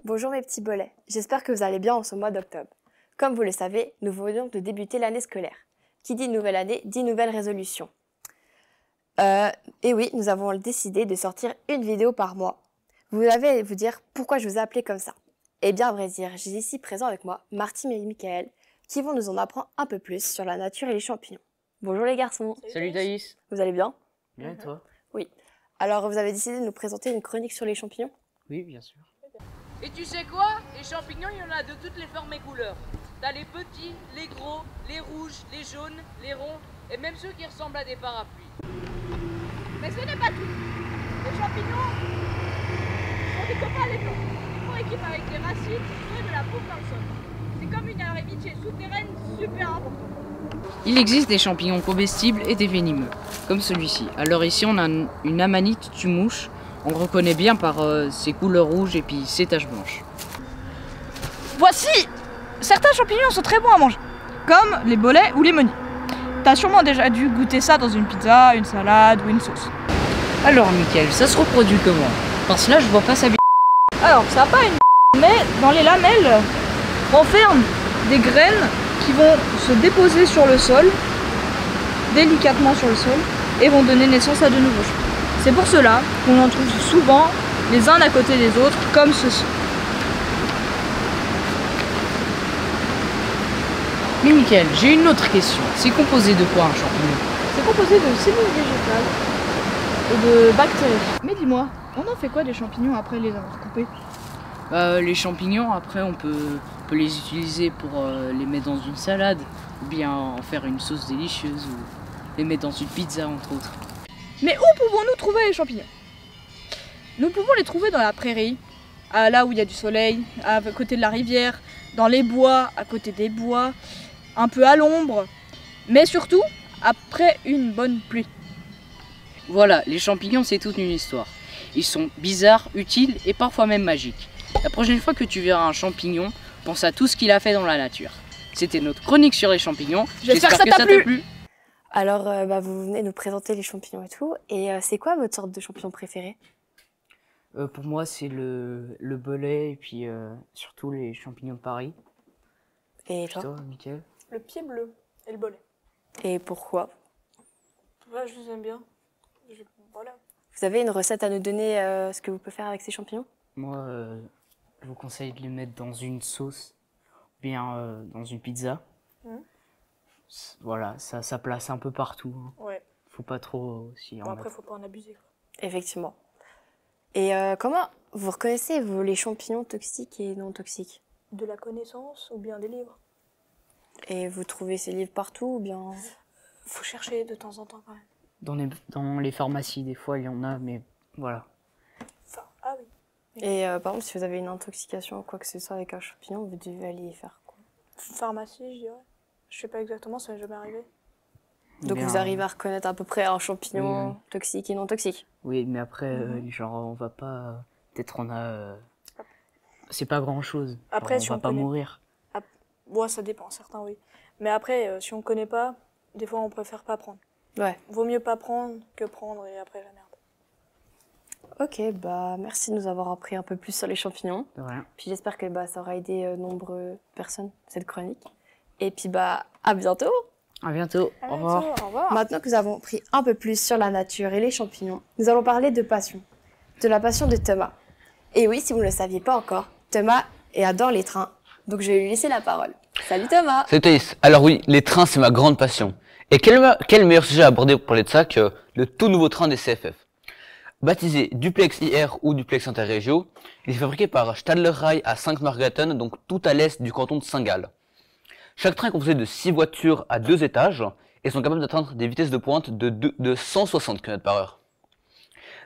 Bonjour mes petits bolets, j'espère que vous allez bien en ce mois d'octobre. Comme vous le savez, nous venons de débuter l'année scolaire. Qui dit nouvelle année, dit nouvelles résolutions. Et oui, nous avons décidé de sortir une vidéo par mois. Vous allez vous dire pourquoi je vous ai appelé comme ça. Eh bien, à vrai dire, j'ai ici présent avec moi Martine et Michael qui vont nous en apprendre un peu plus sur la nature et les champignons. Bonjour les garçons. Salut Thaïs. Vous allez bien? Bien et toi? Oui. Alors, vous avez décidé de nous présenter une chronique sur les champignons? Oui, bien sûr. Et tu sais quoi? Les champignons, il y en a de toutes les formes et couleurs. T'as les petits, les gros, les rouges, les jaunes, les ronds, et même ceux qui ressemblent à des parapluies. Mais ce n'est pas tout. Les champignons sont des copains les plantes. Ils font équipe avec des racines et de la bouffe dans le sol. C'est comme une amitié souterraine super importante. Il existe des champignons comestibles et des venimeux, comme celui-ci. Alors ici, on a une amanite tumouche. On le reconnaît bien par ses couleurs rouges et puis ses taches blanches. Voici! Certains champignons sont très bons à manger, comme les bolets ou les meuniers. T'as sûrement déjà dû goûter ça dans une pizza, une salade ou une sauce. Alors Mickaël, ça se reproduit comment? Parce que là, je vois pas ça bien. Alors, ça n'a pas une mais dans les lamelles renferment des graines qui vont se déposer sur le sol, délicatement sur le sol, et vont donner naissance à de nouveaux champignons. C'est pour cela qu'on en trouve souvent les uns à côté des autres, comme ceci. Mais Mickaël, j'ai une autre question. C'est composé de quoi un champignon? C'est composé de cellules végétales et de bactéries. Mais dis-moi, on en fait quoi des champignons après les avoir coupés? Les champignons, après, on peut les utiliser pour les mettre dans une salade, ou bien en faire une sauce délicieuse, ou les mettre dans une pizza, entre autres. Mais où pouvons-nous trouver les champignons? Nous pouvons les trouver dans la prairie, là où il y a du soleil, à côté de la rivière, dans les bois, à côté des bois, un peu à l'ombre, mais surtout après une bonne pluie. Voilà, les champignons, c'est toute une histoire. Ils sont bizarres, utiles et parfois même magiques. La prochaine fois que tu verras un champignon, pense à tout ce qu'il a fait dans la nature. C'était notre chronique sur les champignons. J'espère que ça t'a plu. Alors, vous venez nous présenter les champignons et tout. Et c'est quoi votre sorte de champignon préféré? Pour moi, c'est le bolet et puis surtout les champignons de Paris. Et Puis toi? toi, Mickaël? Le pied bleu et le bolet. Et pourquoi? Ouais, je les aime bien. Voilà. Vous avez une recette à nous donner, ce que vous pouvez faire avec ces champignons? Moi, je vous conseille de les mettre dans une sauce, ou bien dans une pizza. Voilà, ça place un peu partout. Ouais. Faut pas trop aussi en Bon, après, mettre. faut pas en abuser, quoi. Effectivement. Et comment vous reconnaissez les champignons toxiques et non toxiques? De la connaissance ou bien des livres. Et vous trouvez ces livres partout ou bien? Faut chercher de temps en temps quand même. Dans les pharmacies, des fois, il y en a, mais voilà. Enfin, ah oui. Et par exemple, si vous avez une intoxication ou quoi que ce soit avec un champignon, vous devez aller faire quoi? Pharmacie, je dirais. Je sais pas exactement, ça m'est jamais arrivé. Donc Bien, vous arrivez à reconnaître à peu près un champignon oui. toxique et non toxique? Oui, mais après, genre, on va pas. Peut-être on a. C'est pas grand chose. Après, on si va on pas connaît- mourir. Bon, ça dépend, certains oui. Mais après, si on connaît pas, des fois on préfère pas prendre. Ouais. Vaut mieux pas prendre que prendre et après la merde. Ok, merci de nous avoir appris un peu plus sur les champignons. De rien. Puis j'espère que ça aura aidé nombreuses personnes, cette chronique. Et puis à bientôt. À bientôt. Au revoir. Au revoir. Maintenant que nous avons appris un peu plus sur la nature et les champignons, nous allons parler de passion. De la passion de Thomas. Et oui, si vous ne le saviez pas encore, Thomas adore les trains. Donc je vais lui laisser la parole. Salut Thomas. Salut Thaïs. Alors oui, les trains c'est ma grande passion. Et quel meilleur sujet à aborder pour parler de ça que le tout nouveau train des CFF. Baptisé Duplex IR ou Duplex Interregio, il est fabriqué par Stadler Rail à Sankt-Margarethen, donc tout à l'est du canton de Saint-Gall. Chaque train est composé de 6 voitures à 2 étages et sont capables d'atteindre des vitesses de pointe de 160 km/h.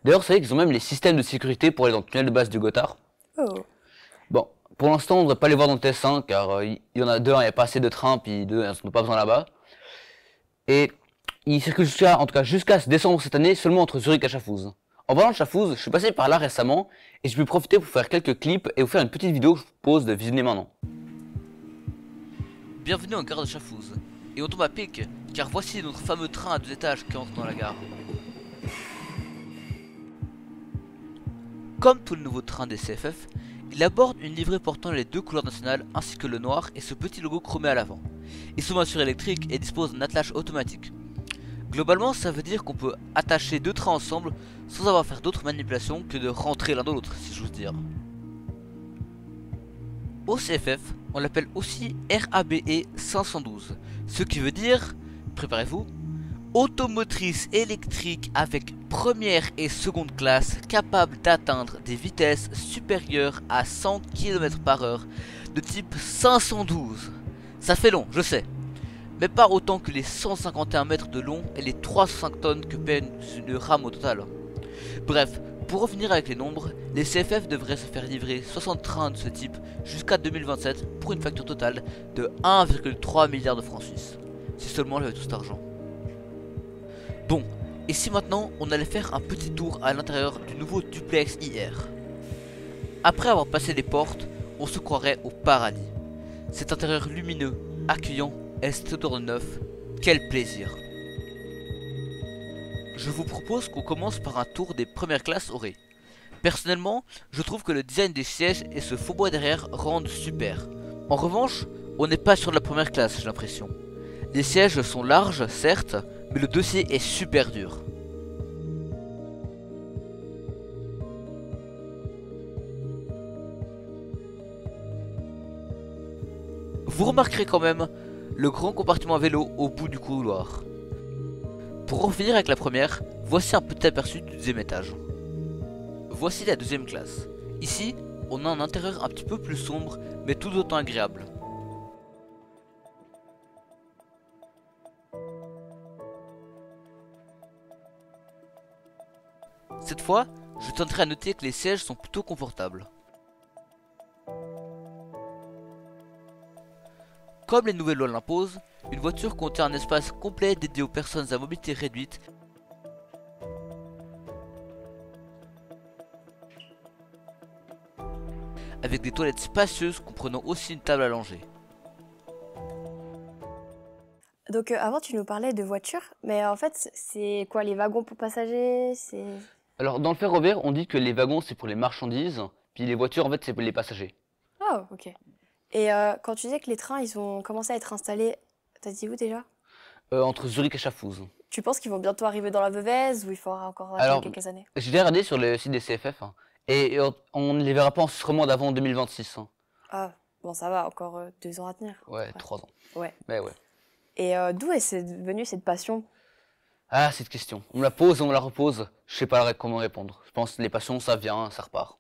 D'ailleurs, vous savez qu'ils ont même les systèmes de sécurité pour aller dans le tunnel de base du Gothard. Oh. Bon, pour l'instant, on ne devrait pas les voir dans le Tessin, car il y en a deux, il n'y a pas assez de trains, puis deux, ils n'en ont pas besoin là-bas. Et ils circulent jusqu'à décembre cette année, seulement entre Zurich et Schaffhouse. En parlant de Schaffhouse, je suis passé par là récemment, et j'ai pu profiter pour faire quelques clips et vous faire une petite vidéo que je vous propose de visionner maintenant. Bienvenue en gare de Schaffhouse, et on tombe à pic, car voici notre fameux train à 2 étages qui entre dans la gare. Comme tout le nouveau train des CFF, Il aborde une livrée portant les 2 couleurs nationales ainsi que le noir et ce petit logo chromé à l'avant. Ils sont bien sûr électriques et disposent d'un attelage automatique. Globalement, ça veut dire qu'on peut attacher 2 trains ensemble sans avoir à faire d'autres manipulations que de rentrer l'un dans l'autre, si j'ose dire. Au CFF, on l'appelle aussi RABE 512, ce qui veut dire, préparez-vous, automotrice électrique avec première et seconde classe capable d'atteindre des vitesses supérieures à 100 km/h de type 512. Ça fait long, je sais, mais pas autant que les 151 mètres de long et les 305 tonnes que pèse une rame au total. Bref, pour revenir avec les nombres, les CFF devraient se faire livrer 60 trains de ce type jusqu'à 2027 pour une facture totale de 1,3 milliard de francs suisses. Si seulement j'avais tout cet argent. Bon, et si maintenant on allait faire un petit tour à l'intérieur du nouveau duplex IR. Après avoir passé les portes, on se croirait au paradis. Cet intérieur lumineux, accueillant et cette odeur de neuf, quel plaisir! Je vous propose qu'on commence par un tour des premières classes au Ré. Personnellement, je trouve que le design des sièges et ce faux bois derrière rendent super. En revanche, on n'est pas sur de la première classe, j'ai l'impression. Les sièges sont larges, certes, mais le dossier est super dur. Vous remarquerez quand même le grand compartiment à vélo au bout du couloir. Pour en finir avec la première, voici un petit aperçu du deuxième étage. Voici la deuxième classe. Ici, on a un intérieur un petit peu plus sombre, mais tout autant agréable. Cette fois, je tenterai à noter que les sièges sont plutôt confortables. Comme les nouvelles lois l'imposent, une voiture contient un espace complet dédié aux personnes à mobilité réduite avec des toilettes spacieuses comprenant aussi une table allongée. Donc avant tu nous parlais de voitures, mais en fait c'est quoi les wagons pour passagers? Alors, dans le ferroviaire, on dit que les wagons, c'est pour les marchandises, puis les voitures, en fait, c'est pour les passagers. Ah ok. Et quand tu disais que les trains ils ont commencé à être installés, t'as dit où déjà? Entre Zurich et Schaffhausen. Tu penses qu'ils vont bientôt arriver dans la Veuvez ou il faudra encore Alors, attendre quelques années? J'ai regardé sur le site des CFF, hein, et on ne les verra pas en Suisse romande avant 2026. Hein. Ah bon ça va, encore 2 ans à tenir. Ouais, 3 ans. Ouais. Mais ouais. Et d'où est venue cette passion? Ah, cette question. On me la pose, on me la repose. Je sais pas comment répondre. Je pense que les passions, ça vient, ça repart.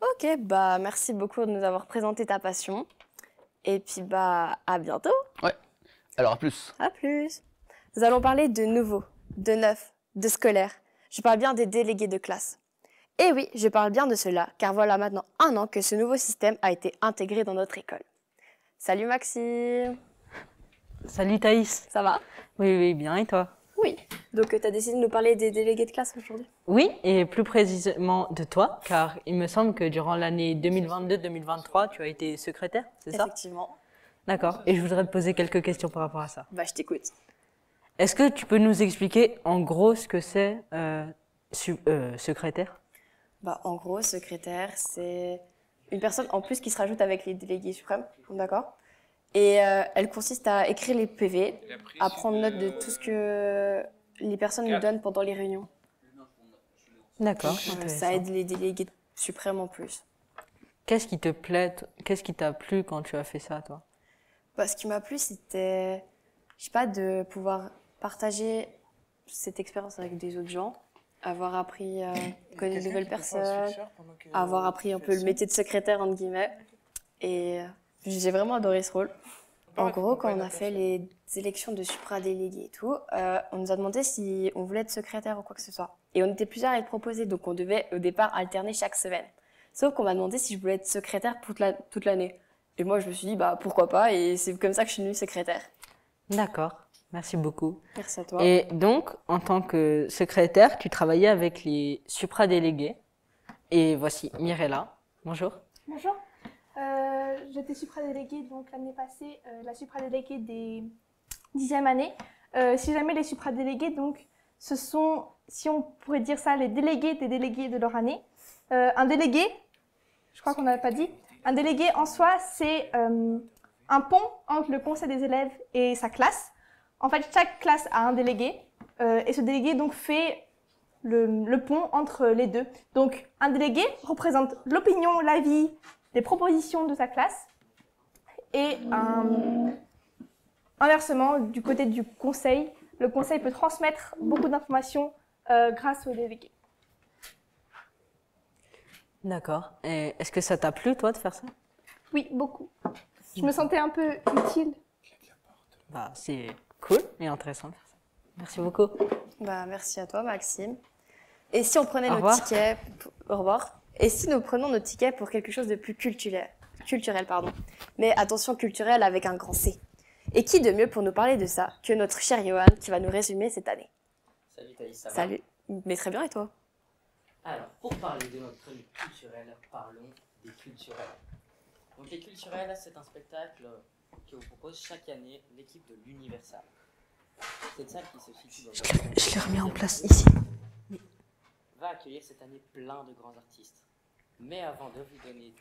Ok, bah merci beaucoup de nous avoir présenté ta passion. Et puis bah à bientôt. Ouais. Alors à plus. À plus. Nous allons parler de nouveau, de neuf, de scolaire. Je parle bien des délégués de classe. Et oui, je parle bien de cela, car voilà maintenant 1 an que ce nouveau système a été intégré dans notre école. Salut Maxime. Salut Thaïs. Ça va? Oui, oui, bien, et toi? Oui. Donc tu as décidé de nous parler des délégués de classe aujourd'hui? Oui, et plus précisément de toi, car il me semble que durant l'année 2022-2023, tu as été secrétaire, c'est ça? Effectivement. D'accord, et je voudrais te poser quelques questions par rapport à ça. Bah je t'écoute. Est-ce que tu peux nous expliquer en gros ce que c'est secrétaire? Bah en gros, secrétaire, c'est une personne en plus qui se rajoute avec les délégués suprêmes, d'accord? Et elle consiste à écrire les PV, à prendre note de tout ce que les personnes nous donnent pendant les réunions. D'accord, Ça intéressant. aide les délégués suprêmes en plus. Qu'est-ce qui te plaît, qu'est-ce qui t'a plu quand tu as fait ça, toi? Bah, ce qui m'a plu, c'était, je sais pas, de pouvoir partager cette expérience avec des autres gens, avoir appris à connaître de nouvelles personnes, avoir appris un peu le métier de secrétaire, entre guillemets. Et j'ai vraiment adoré ce rôle. En gros, quand on a fait les élections de supradélégués et tout, on nous a demandé si on voulait être secrétaire ou quoi que ce soit. Et on était plusieurs à être proposés, donc on devait au départ alterner chaque semaine. Sauf qu'on m'a demandé si je voulais être secrétaire toute l'année. Et moi, je me suis dit, bah pourquoi pas, et c'est comme ça que je suis devenue secrétaire. D'accord, merci beaucoup. Merci à toi. Et donc, en tant que secrétaire, tu travaillais avec les supradélégués. Et voici Mirella. Bonjour. Bonjour. J'étais supradéléguée donc l'année passée, la supradéléguée des 10e année. Si jamais les supradélégués, donc, ce sont, si on pourrait dire ça, les délégués des délégués de leur année. Un délégué, je crois qu'on n'avait pas dit. Un délégué en soi, c'est un pont entre le conseil des élèves et sa classe. En fait, chaque classe a un délégué et ce délégué donc fait le pont entre les deux. Donc, un délégué représente l'opinion, l'avis, les propositions de sa classe et inversement, du côté du conseil, le conseil peut transmettre beaucoup d'informations grâce au délégué. D'accord. Et est-ce que ça t'a plu, toi, de faire ça? Oui, beaucoup. Je me sentais un peu utile. Bah, c'est cool et intéressant de faire ça. Merci beaucoup. Bah, merci à toi, Maxime. Et si on prenait Au nos revoir. tickets... Au revoir. Et si nous prenons nos tickets pour quelque chose de plus culturel, pardon. Mais attention, culturel avec un grand C. Et qui de mieux pour nous parler de ça que notre cher Johan qui va nous résumer cette année. Salut Thaïs, ça va? Salut. Mais très bien, et toi? Alors, pour parler de notre chronique culturelle, parlons des culturels. Donc les culturels, c'est un spectacle que vous propose chaque année l'équipe de l'Universal. Cette salle qui se situe dans Je l'ai remis en place ici. va accueillir cette année plein de grands artistes. Mais avant de vous donner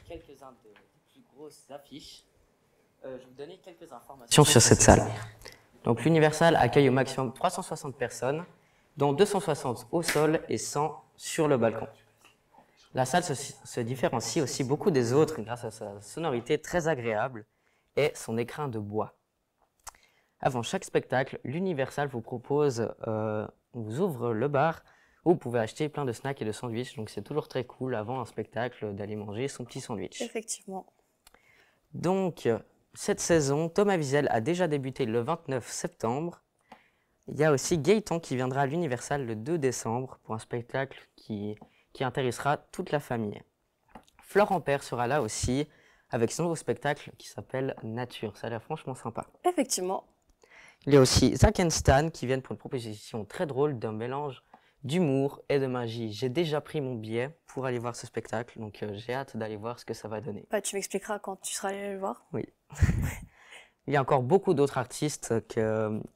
quelques-uns des plus grosses affiches, je vais vous donner quelques informations sur cette salle. Donc l'Universal accueille au maximum 360 personnes, dont 260 au sol et 100 sur le balcon. La salle se différencie aussi beaucoup des autres grâce à sa sonorité très agréable et son écrin de bois. Avant chaque spectacle, l'Universal vous propose, on vous ouvre le bar où vous pouvez acheter plein de snacks et de sandwichs. Donc c'est toujours très cool avant un spectacle d'aller manger son petit sandwich. Effectivement. Donc cette saison, Thomas Wiesel a déjà débuté le 29 septembre. Il y a aussi Gaëtan qui viendra à l'Universal le 2 décembre pour un spectacle qui intéressera toute la famille. Florent Père sera là aussi avec son nouveau spectacle qui s'appelle Nature. Ça a l'air franchement sympa. Effectivement. Il y a aussi Zach and Stan qui viennent pour une proposition très drôle d'un mélange d'humour et de magie. J'ai déjà pris mon billet pour aller voir ce spectacle, donc j'ai hâte d'aller voir ce que ça va donner. Bah, tu m'expliqueras quand tu seras allé le voir. Oui. Il y a encore beaucoup d'autres artistes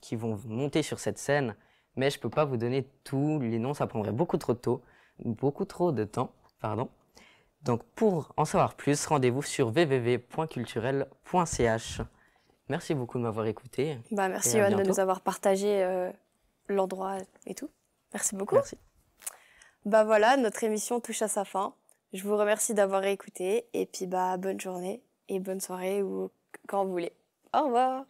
qui vont monter sur cette scène, mais je ne peux pas vous donner tous les noms, ça prendrait beaucoup trop de temps. Donc pour en savoir plus, rendez-vous sur www.culturel.ch. Merci beaucoup de m'avoir écouté. Bah, merci Et à Johan de bientôt. nous avoir partagé l'endroit et tout. Merci beaucoup. Merci. Bah voilà, notre émission touche à sa fin. Je vous remercie d'avoir écouté et puis bah bonne journée et bonne soirée ou quand vous voulez. Au revoir.